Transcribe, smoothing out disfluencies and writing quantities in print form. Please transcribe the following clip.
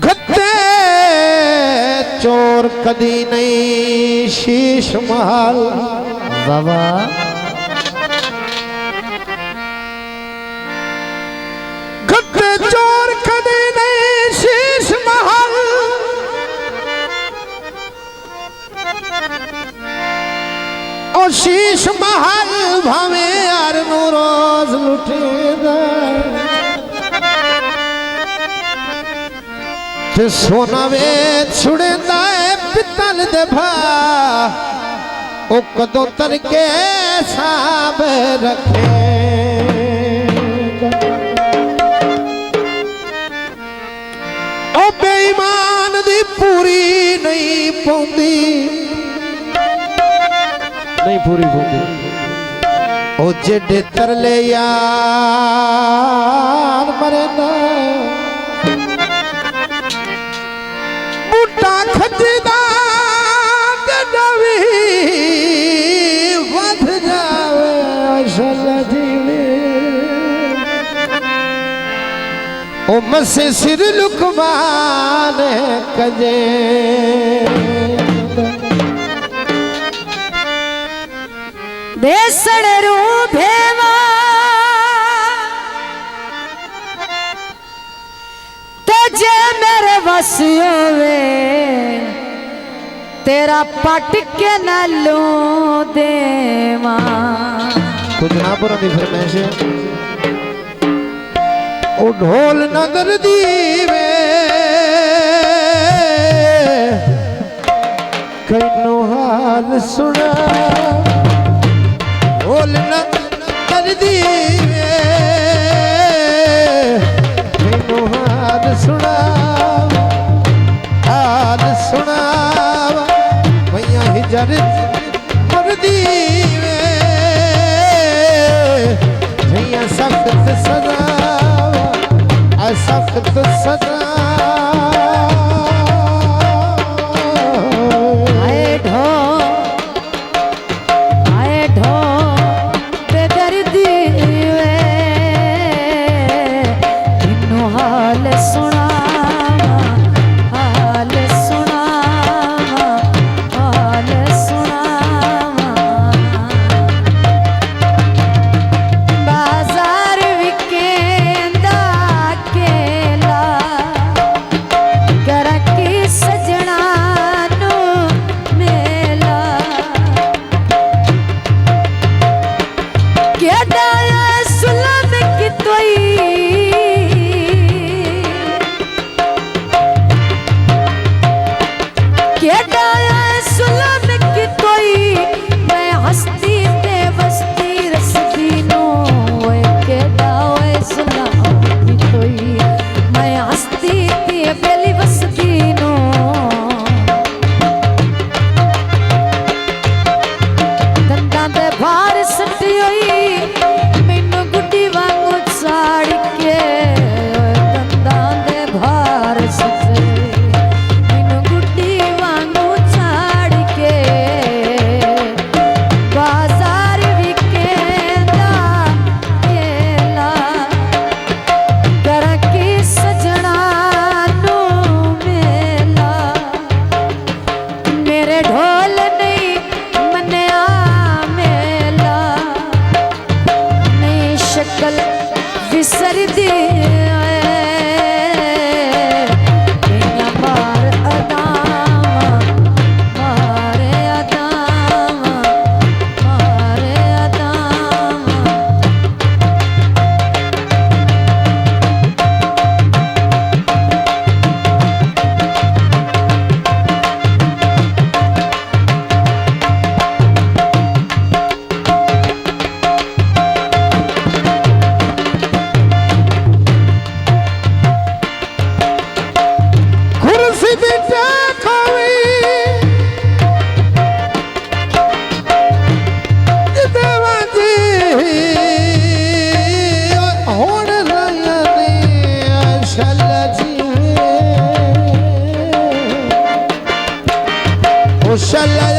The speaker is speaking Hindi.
गद्दे चोर कदी नहीं शीश महल बाबा गद्दे चोर कदी नहीं शीश महल और शीश महल भावे यार नो रोज लुटेदा ते सोना वे छुड़ेंदा है पितल दे भा ओ कदों तरके साब रखे ओ बेईमान दी पूरी नहीं पौंदी नहीं पूरी पौंदी ओ जेडे तरले यार मरेंदा खजदा डवी वध जावे असल जीवे ओ मसे सिर लुकमान कजे बेसड़ रू भेवा तजे मेरे वसियो वे तेरा पट के न लूं देवा कुछ ना पुरा दी फरमाइश ओ ढोल नगर दीवे कइनो हाल सुना ढोल नगर दीवे कइनो हाल सुना जर मर्दी भैया सख्त सजा सख्त सजा आए ढो बेदर्दी इन्नो हाल सुना Shall